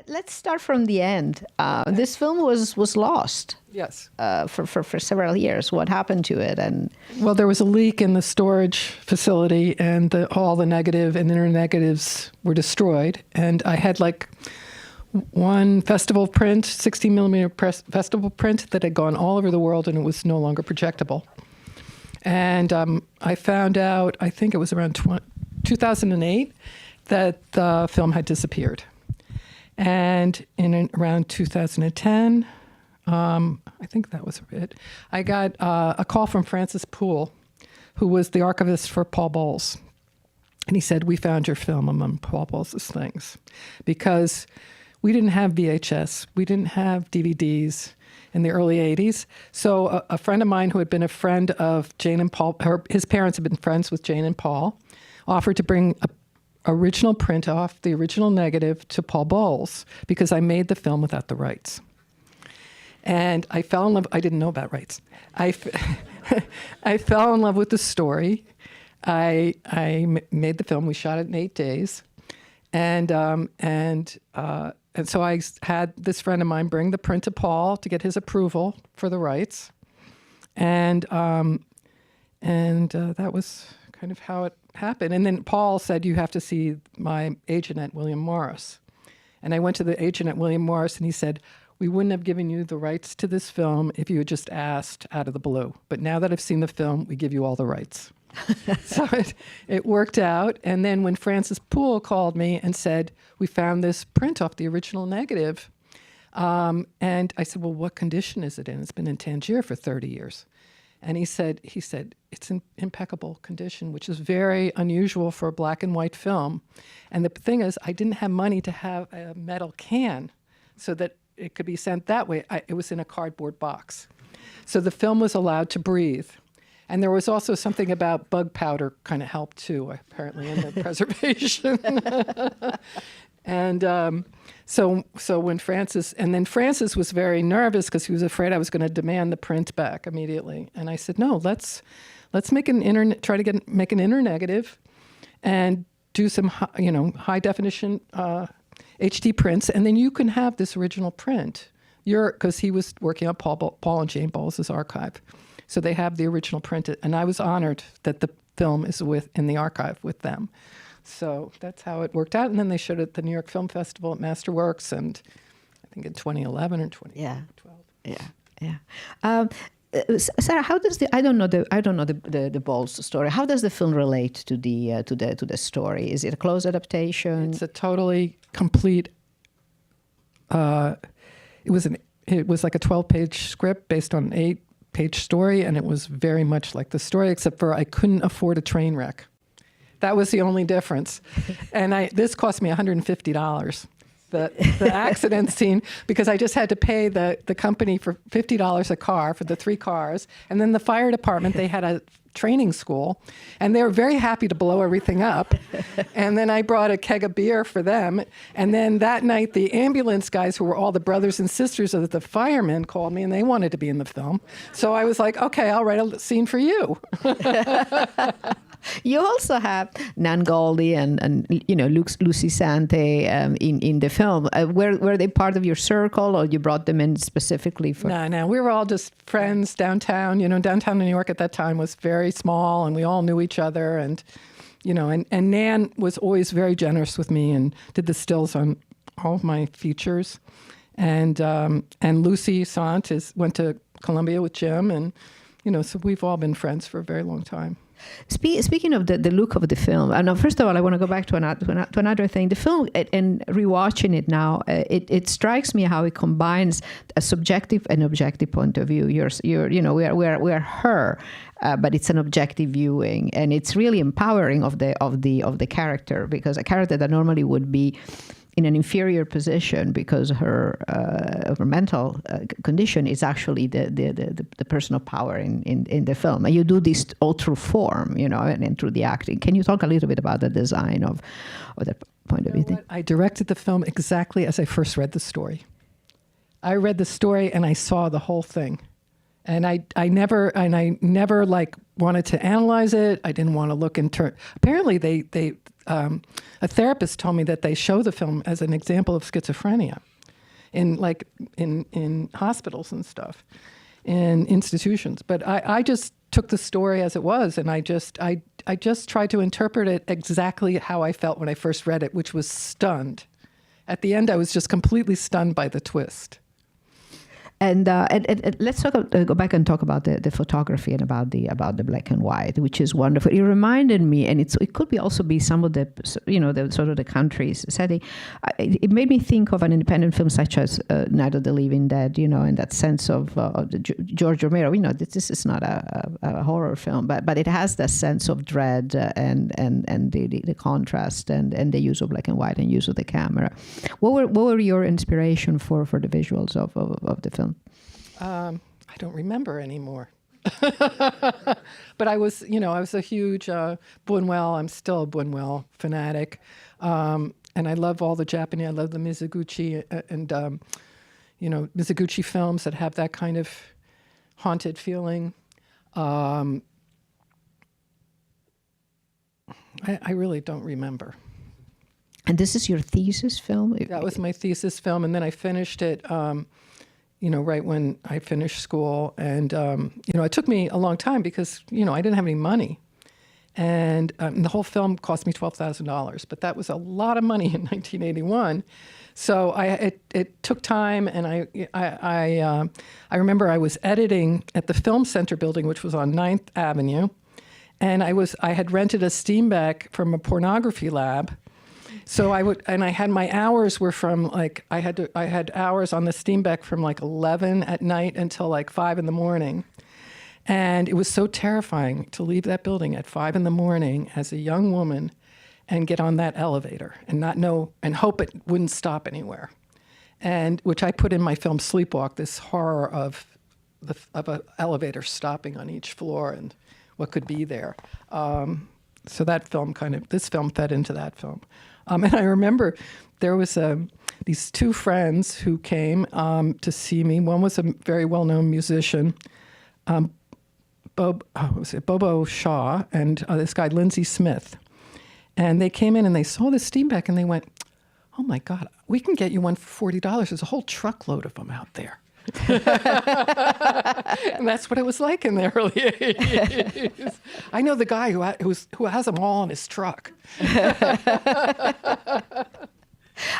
Let's start from the end. This film was lost. Yes. For several years. What happened to it? And well, there was a leak in the storage facility, and all the negative and inner negatives were destroyed. And I had like one festival print, 16 millimeter festival print that had gone all over the world, and it was no longer projectable. And I found out, I think it was around 2008, that the film had disappeared. And in around 2010, I think that was it, I got a call from Francis Poole, who was the archivist for Paul Bowles. And he said, "We found your film among Paul Bowles' things." Because we didn't have VHS, we didn't have DVDs in the early 80s. So a friend of mine who had been a friend of Jane and Paul, his parents had been friends with Jane and Paul, offered to bring a original print off the original negative to Paul Bowles because I made the film without the rights. And I fell in love. I didn't know about rights. I fell in love with the story. I made the film. We shot it in 8 days, and so I had this friend of mine bring the print to Paul to get his approval for the rights, and that was kind of how it happened. And then Paul said, "You have to see my agent at William Morris." And I went to the agent at William Morris, and he said, "We wouldn't have given you the rights to this film if you had just asked out of the blue. But now that I've seen the film, we give you all the rights." So it worked out. And then when Francis Poole called me and said, "We found this print off the original negative," and I said, "Well, what condition is it in?" "It's been in Tangier for 30 years. And he said, "It's in impeccable condition," which is very unusual for a black and white film. And the thing is, I didn't have money to have a metal can so that it could be sent that way. It was in a cardboard box. So the film was allowed to breathe. And there was also something about bug powder kind of helped too, apparently, in the preservation. And so when Francis was very nervous because he was afraid I was going to demand the print back immediately. And I said, "No, let's make try to make an inner negative, and do some high definition HD prints, and then you can have this original print." Because he was working on Paul and Jane Bowles' archive, so they have the original print, and I was honored that the film is in the archive with them. So that's how it worked out. And then they showed it at the New York Film Festival at Masterworks, and I think in 2011 or 2012. Yeah. Sara, how does I don't know the Bowles story. How does the film relate to the story? Is it a close adaptation? It's a totally complete. It was like a 12-page script based on an 8-page story, and it was very much like the story, except for I couldn't afford a train wreck. That was the only difference. And this cost me $150, the accident scene, because I just had to pay the company for $50 a car for the 3 cars. And then the fire department, they had a training school, and they were very happy to blow everything up. And then I brought a keg of beer for them. And then that night, the ambulance guys, who were all the brothers and sisters of the firemen, called me, and they wanted to be in the film. So I was like, "Okay, I'll write a scene for you." You also have Nan Goldie and Lucy Sante in the film. Were they part of your circle, or you brought them in specifically for? No, we were all just friends downtown. Downtown New York at that time was very small, and we all knew each other. And and Nan was always very generous with me and did the stills on all of my features. And Lucy Sant went to Columbia with Jim, and so we've all been friends for a very long time. Speaking of the look of the film, first of all, I want to go back to another thing. The film, and rewatching it now, it strikes me how it combines a subjective and objective point of view. We're her, but it's an objective viewing, and it's really empowering of the character, because a character that normally would be in an inferior position because of her mental condition is actually the person of power in the film. And you do this all through form, and through the acting. Can you talk a little bit about the design of the point of view? I directed the film exactly as I first read the story. I read the story and I saw the whole thing. And I never like wanted to analyze it. I didn't want to look into. Apparently, a therapist told me that they show the film as an example of schizophrenia in hospitals and stuff, in institutions. But I just took the story as it was, and I just tried to interpret it exactly how I felt when I first read it, which was stunned. At the end, I was just completely stunned by the twist. And let's go back and talk about the photography and about the black and white, which is wonderful. It reminded me, and it could be also be some of the the sort of the country's setting. It made me think of an independent film such as Night of the Living Dead, in that sense of George Romero. This is not a horror film, but it has that sense of dread and the contrast and the use of black and white and use of the camera. What were your inspiration for the visuals of the film? I don't remember anymore. But I was a huge Buñuel. I'm still a Buñuel fanatic. And I love all the Japanese. I love the Mizoguchi and Mizoguchi films that have that kind of haunted feeling. I really don't remember. And this is your thesis film? That was my thesis film, and then I finished it right when I finished school. And, it took me a long time because, I didn't have any money. And the whole film cost me $12,000, but that was a lot of money in 1981. So it took time, and I remember I was editing at the Film Center building, which was on 9th Avenue, and I had rented a Steenbeck from a pornography lab. So I had my hours were from I had hours on the Steenbeck from 11 at night until 5 in the morning. And it was so terrifying to leave that building at 5 in the morning as a young woman and get on that elevator and not know and hope it wouldn't stop anywhere. And which I put in my film Sleepwalk, this horror of an elevator stopping on each floor and what could be there. So that film this film fed into that film. And I remember there was these two friends who came to see me. One was a very well-known musician, Bobo Shaw, and this guy, Lindsay Smith. And they came in and they saw the Steenbeck and they went, "Oh my God, we can get you one for $40. There's a whole truckload of them out there." And that's what it was like in the early 80s. I know the guy who has them all in his truck.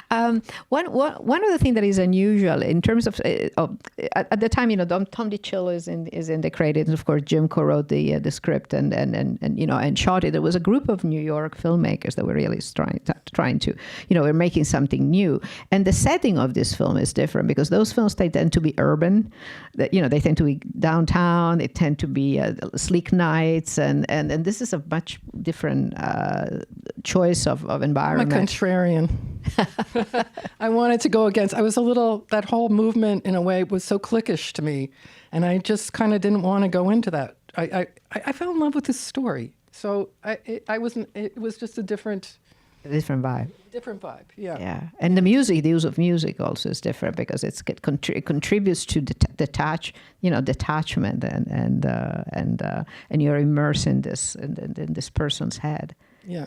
One of the things that is unusual in terms of at the time, Tom DiCillo is in the credits, and of course Jim co-wrote the script and shot it. There was a group of New York filmmakers that were really trying to were making something new. And the setting of this film is different because those films, they tend to be urban. They tend to be downtown. They tend to be sleek nights, and this is a much different choice of environment. I'm a contrarian. I wanted to go against. That whole movement in a way was so cliquish to me, and I just kind of didn't want to go into that. I fell in love with this story, so it was just a different vibe. Different vibe, yeah. Yeah, and the use of music also is different because it contributes to detachment and you're immersed in this person's head. Yeah.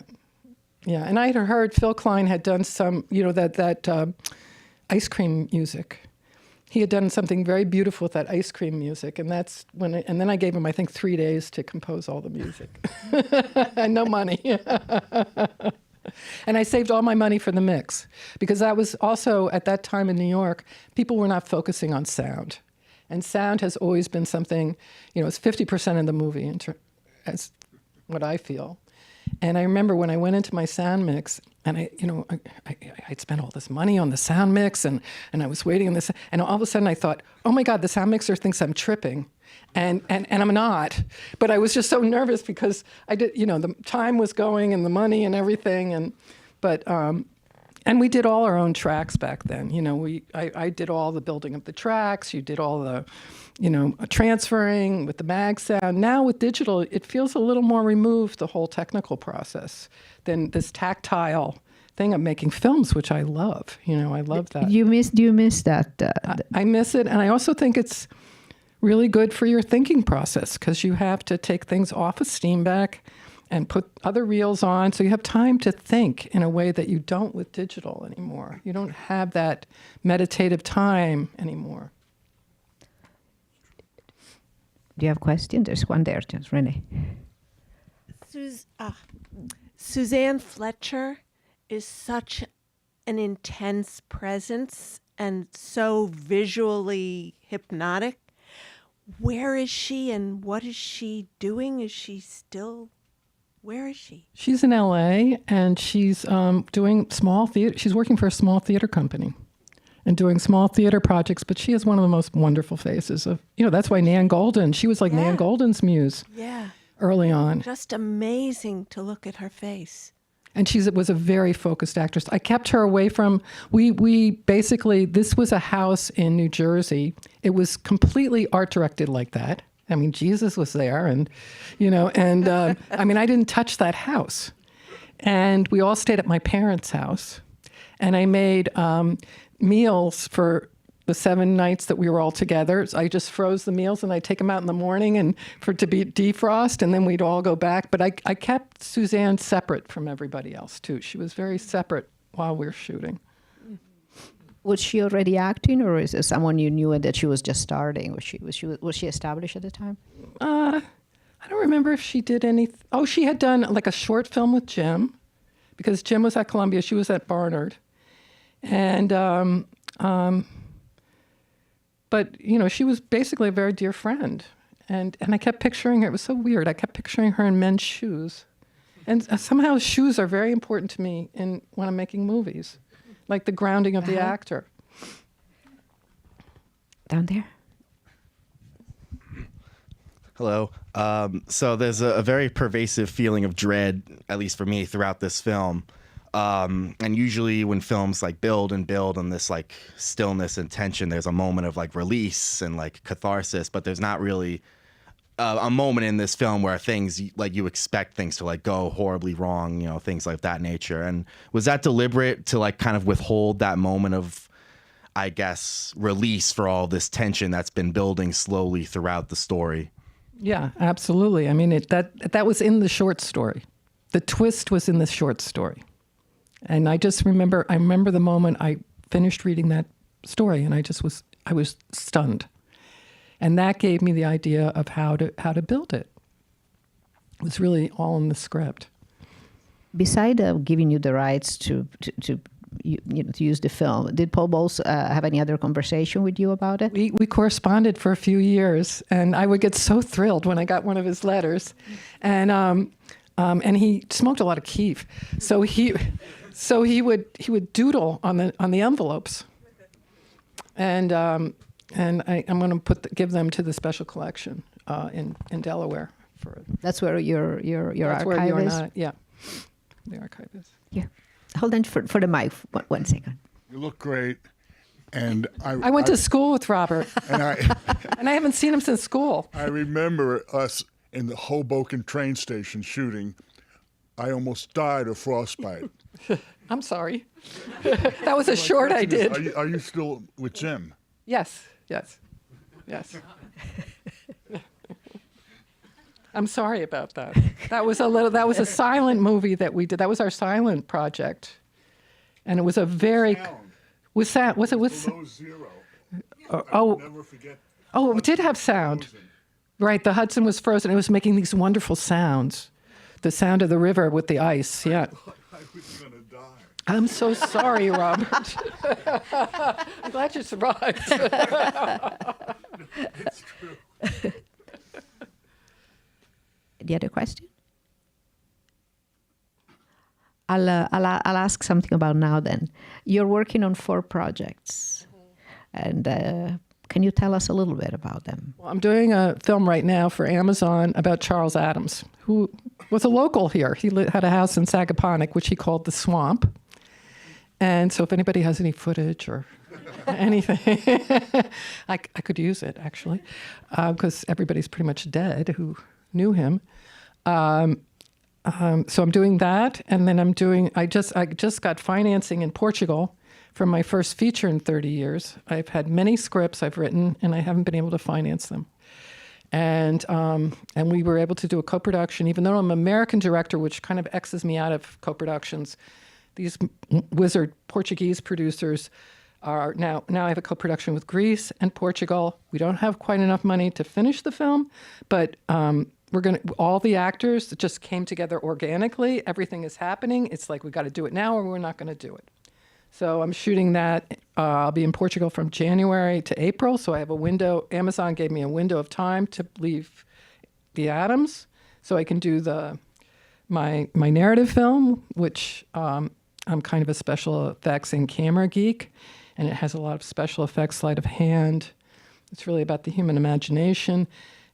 Yeah, and I had heard Phil Klein had done some, that ice cream music. He had done something very beautiful with that ice cream music, and that's and then I gave him, I think, 3 days to compose all the music. No money. And I saved all my money for the mix, because that was also, at that time in New York, people were not focusing on sound. And sound has always been something, it's 50% of the movie, as what I feel. And I remember when I went into my sound mix, and I'd spent all this money on the sound mix, and I was waiting on this, and all of a sudden I thought, oh my God, the sound mixer thinks I'm tripping, and I'm not. But I was just so nervous because I did, the time was going and the money and everything, and we did all our own tracks back then. I did all the building of the tracks. You did all the, transferring with the mag sound. Now with digital, it feels a little more removed, the whole technical process, than this tactile thing of making films, which I love. I love that. Do you miss that? I miss it, and I also think it's really good for your thinking process because you have to take things off of Steenbeck and put other reels on. So you have time to think in a way that you don't with digital anymore. You don't have that meditative time anymore. Do you have questions? There's one there, just Renee. Suzanne Fletcher is such an intense presence and so visually hypnotic. Where is she and what is she doing? Is she still... Where is she? She's in LA and she's doing small theater. She's working for a small theater company and doing small theater projects, but she has one of the most wonderful faces of, that's why Nan Goldin, she was like Nan Goldin's muse early on. Just amazing to look at her face. And she was a very focused actress. I kept her away from, we basically, this was a house in New Jersey. It was completely art directed like that. I mean, Jesus was there and, I mean, I didn't touch that house. And we all stayed at my parents' house. And I made meals for the 7 nights that we were all together. So I just froze the meals and I'd take them out in the morning and to be defrost, and then we'd all go back. But I kept Suzanne separate from everybody else, too. She was very separate while we were shooting. Was she already acting, or is it someone you knew and that she was just starting? Was she established at the time? I don't remember if she did anything. Oh, she had done like a short film with Jim, because Jim was at Columbia, she was at Barnard, and but she was basically a very dear friend, and I kept picturing her. It was so weird. I kept picturing her in men's shoes, and somehow shoes are very important to me when I'm making movies. Like the grounding of the actor. Down there. Hello. So there's a very pervasive feeling of dread, at least for me, throughout this film. And usually when films like build on this like stillness and tension, there's a moment of like release and like catharsis, but there's not really a moment in this film where things like you expect things to like go horribly wrong, things like that nature. And was that deliberate to like kind of withhold that moment of, I guess, release for all this tension that's been building slowly throughout the story? Yeah, absolutely. I mean, that was in the short story. The twist was in the short story. And I remember the moment I finished reading that story and I was stunned. And that gave me the idea of how to build it. It was really all in the script. Besides giving you the rights to use the film, did Paul Bowles have any other conversation with you about it? We corresponded for a few years, and I would get so thrilled when I got one of his letters, and he smoked a lot of keef, so he would doodle on the envelopes, and I'm going to give them to the special collection in Delaware. That's where your archive is? Yeah, the archive is. Here. Hold on for the mic 1 second. You look great. And I went to school with Robert. And I haven't seen him since school. I remember us in the Hoboken train station shooting. I almost died of frostbite. I'm sorry. That was a short I did. Are you still with Jim? Yes. I'm sorry about that. That was a silent movie that we did. That was our silent project. And it was a very Sound. Was it Below zero. oh Never forget. Oh, it did have sound. Frozen. Right, the Hudson was frozen. It was making these wonderful sounds. The sound of the river with the ice. Yeah. I was gonna die. I'm so sorry, Robert. I'm glad you survived. It's true. The other question? I'll ask something about now then. You're working on 4 projects. And can you tell us a little bit about them? Well, I'm doing a film right now for Amazon about Charles Adams, who was a local here. He had a house in Sagaponack, which he called the Swamp. And so if anybody has any footage or anything, I could use it, actually, because everybody's pretty much dead who knew him. So I'm doing that, and then I just got financing in Portugal for my first feature in 30 years. I've had many scripts I've written, and I haven't been able to finance them. and we were able to do a co-production, even though I'm an American director, which kind of X's me out of co-productions. These wizard Portuguese producers are now I have a co-production with Greece and Portugal. We don't have quite enough money to finish the film, but all the actors just came together organically. Everything is happening. It's like we got to do it now or we're not going to do it. So I'm shooting that. I'll be in Portugal from January to April. So I have a window. Amazon gave me a window of time to leave the Adams so I can do my narrative film, which I'm kind of a special effects and camera geek. And it has a lot of special effects, sleight of hand. It's really about the human imagination.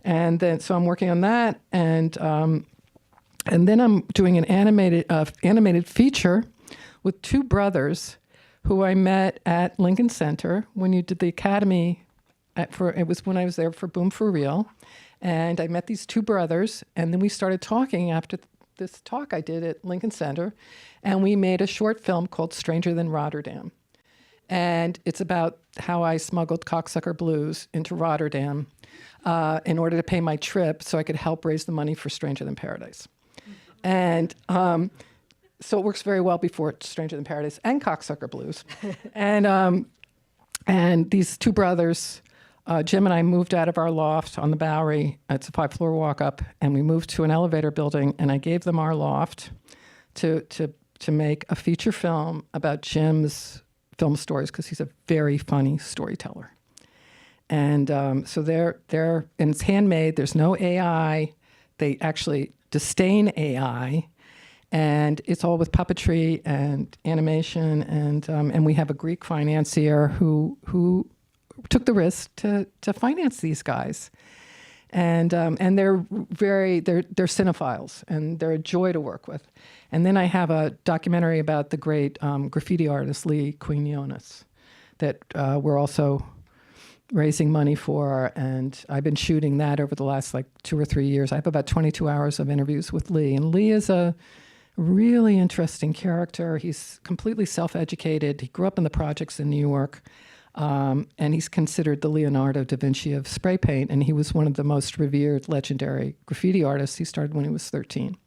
And then, so I'm working on that. And then I'm doing an animated feature with two brothers who I met at Lincoln Center when you did the Academy. It was when I was there for Boom for Real. And I met these two brothers. And then we started talking after this talk I did at Lincoln Center. And we made a short film called Stranger Than Rotterdam. And it's about how I smuggled cocksucker blues into Rotterdam in order to pay my trip so I could help raise the money for Stranger Than Paradise. And so it works very well before Stranger Than Paradise and Cocksucker Blues. And these two brothers, Jim and I, moved out of our loft on the Bowery. It's a 5-floor walk-up. And we moved to an elevator building. And I gave them our loft to make a feature film about Jim's film stories, because he's a very funny storyteller. And so and it's handmade. There's no AI. They actually disdain AI, and it's all with puppetry and animation. And we have a Greek financier who took the risk to finance these guys. And they're cinephiles, and they're a joy to work with. And then I have a documentary about the great graffiti artist Lee Quinones that we're also raising money for, and I've been shooting that over the last 2 or 3 years. I have about 22 hours of interviews with Lee, and Lee is a really interesting character. He's completely self-educated. He grew up in the projects in New York. And he's considered the Leonardo da Vinci of spray paint, and he was one of the most revered, legendary graffiti artists. He started when he was 13,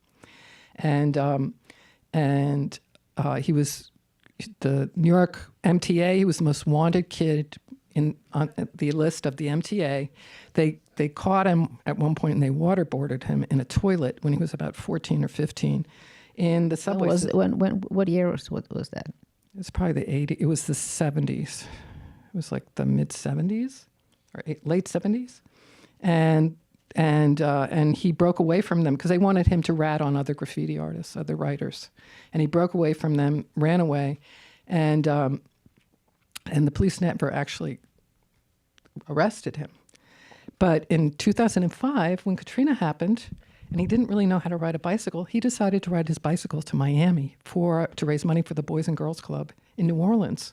and he was the New York MTA. He was the most wanted kid on the list of the MTA. They caught him at one point and they waterboarded him in a toilet when he was about 14 or 15 in the subway. What year was that? It was probably the 80s. It was the 70s. It was like the mid 70s or late 70s, and he broke away from them because they wanted him to rat on other graffiti artists, other writers, and he broke away from them, ran away, and the police never actually arrested him. But in 2005, when Katrina happened, and he didn't really know how to ride a bicycle, he decided to ride his bicycle to Miami to raise money for the Boys and Girls Club in New Orleans.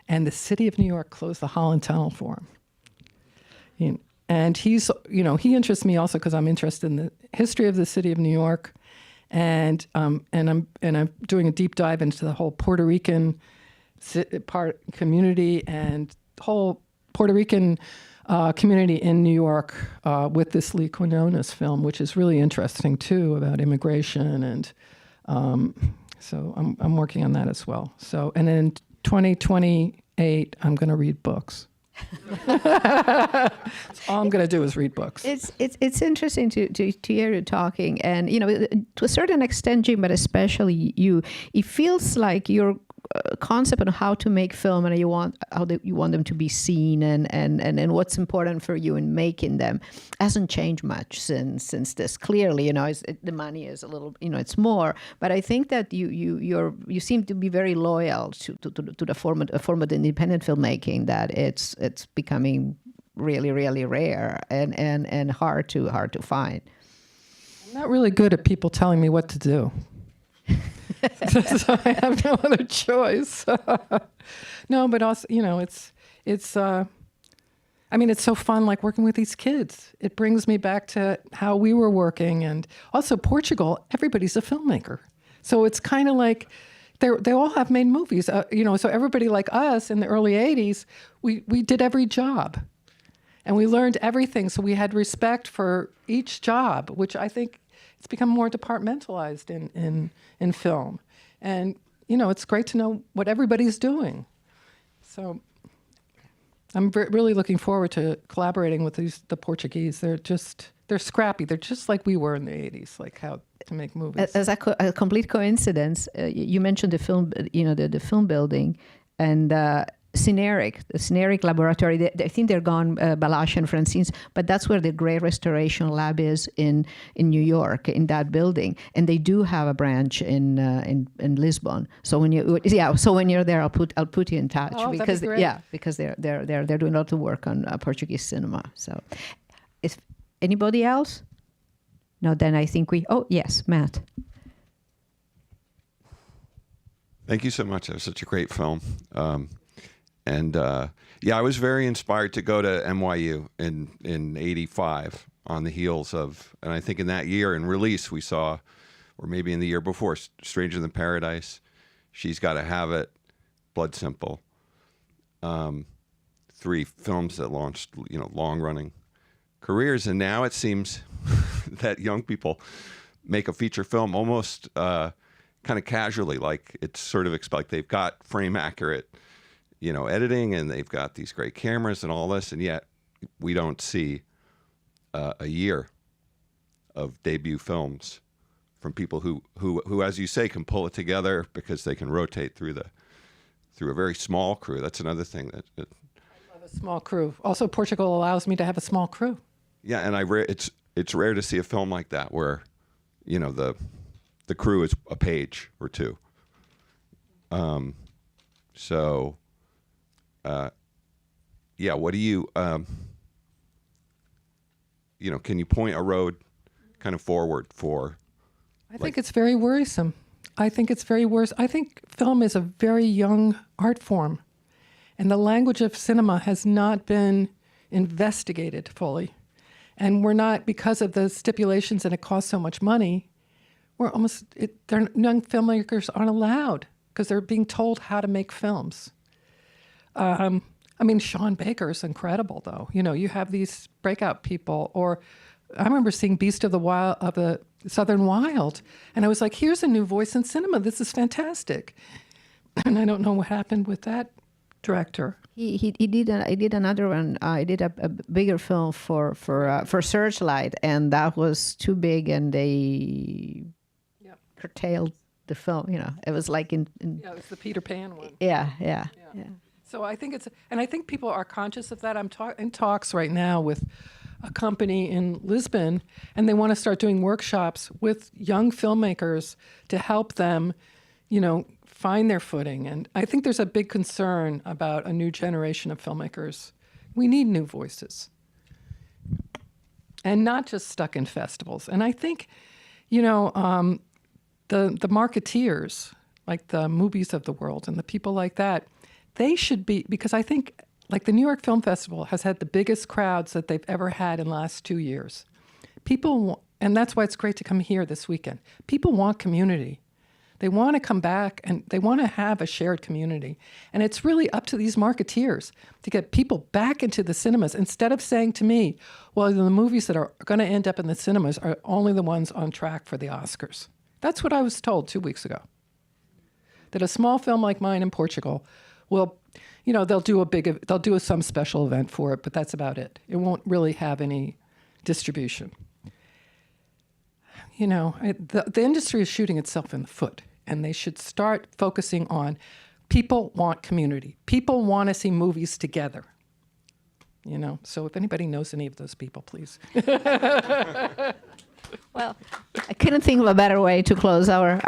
And the city of New York closed the Holland Tunnel for him. And he's, he interests me also because I'm interested in the history of the city of New York, and I'm doing a deep dive into the whole Puerto Rican community and whole Puerto Rican community in New York with this Lee Quinones film, which is really interesting too, about immigration, and so I'm working on that as well. So, and then 2028, I'm going to read books. All I'm going to do is read books. It's interesting to hear you talking, and to a certain extent, Jim, but especially you, it feels like your concept on how to make film and you want them to be seen and what's important for you in making them hasn't changed much since this. Clearly, the money is a little, it's more. But I think that you seem to be very loyal to the format of independent filmmaking, that it's becoming really, really rare and hard to find. I'm not really good at people telling me what to do. So I have no other choice. No, but also, it's it's so fun, like working with these kids. It brings me back to how we were working. And also Portugal, everybody's a filmmaker. So it's kind of like they all have made movies, so everybody like us in the early 80s, we did every job. And we learned everything. So we had respect for each job, which I think it's become more departmentalized in film. And, it's great to know what everybody's doing. So I'm really looking forward to collaborating with the Portuguese. They're scrappy. They're just like we were in the 80s, like how to make movies. As a complete coincidence, you mentioned the film, the film building, and the Sceneric Laboratory. I think they're gone, Balash and Francine's, but that's where the Great Restoration Lab is in New York, in that building, and they do have a branch in Lisbon. So when you're there, I'll put you in touch, Oh, because that'd be great. because they're doing a lot of work on Portuguese cinema. So, is anybody else? No, then I think yes, Matt. Thank you so much. That was such a great film. I was very inspired to go to NYU in '85 on the heels of, and I think in that year in release we saw, or maybe in the year before, Stranger Than Paradise, She's Gotta Have It, Blood Simple. 3 films that launched, long-running careers, and now it seems that young people make a feature film almost kind of casually, like it's sort of like they've got frame accurate editing, and they've got these great cameras and all this, and yet we don't see a year of debut films from people who, as you say, can pull it together because they can rotate through a very small crew. That's another thing that I love a small crew. Also, Portugal allows me to have a small crew. Yeah, and it's rare to see a film like that where, the crew is a page or two. What do you, can you point a road kind of forward for? I think it's very worrisome. I think film is a very young art form, and the language of cinema has not been investigated fully. And we're not, because of the stipulations and it costs so much money, young filmmakers aren't allowed because they're being told how to make films. Sean Baker is incredible, though. You have these breakout people, or I remember seeing Beast of the Southern Wild, and I was like, here's a new voice in cinema. This is fantastic. And I don't know what happened with that director. He did another one. He did a bigger film for Searchlight, and that was too big, and they curtailed the film. It was like it was the Peter Pan one. Yeah. So I think I think people are conscious of that. I'm in talks right now with a company in Lisbon, and they want to start doing workshops with young filmmakers to help them, find their footing. And I think there's a big concern about a new generation of filmmakers. We need new voices, and not just stuck in festivals. And I think, the marketeers, like the movies of the world and the people like that, they should be, because I think, like the New York Film Festival has had the biggest crowds that they've ever had in the last 2 years. And that's why it's great to come here this weekend. People want community. They want to come back, and they want to have a shared community. And it's really up to these marketeers to get people back into the cinemas, instead of saying to me, well, the movies that are going to end up in the cinemas are only the ones on track for the Oscars. That's what I was told 2 weeks ago. That a small film like mine in Portugal will, they'll do some special event for it, but that's about it. It won't really have any distribution. The industry is shooting itself in the foot, and they should start focusing on people want community. People want to see movies together. So if anybody knows any of those people, please. Well, I couldn't think of a better way to close our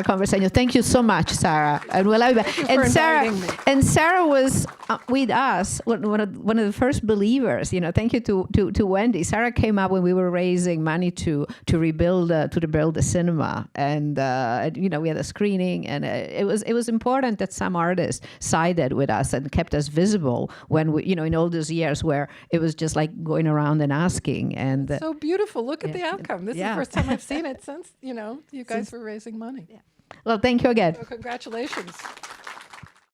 conversation. Thank you so much, Sara. And we'll have you back. And Sara was with us, one of the first believers. Thank you to Wendy. Sara came up when we were raising money to rebuild the cinema, and we had a screening, and it was important that some artists sided with us and kept us visible when we, in all those years where it was just like going around and asking. And it's so beautiful. Look at the outcome. This is the first time I've seen it since you guys were raising money. Yeah. Well, thank you again. So congratulations.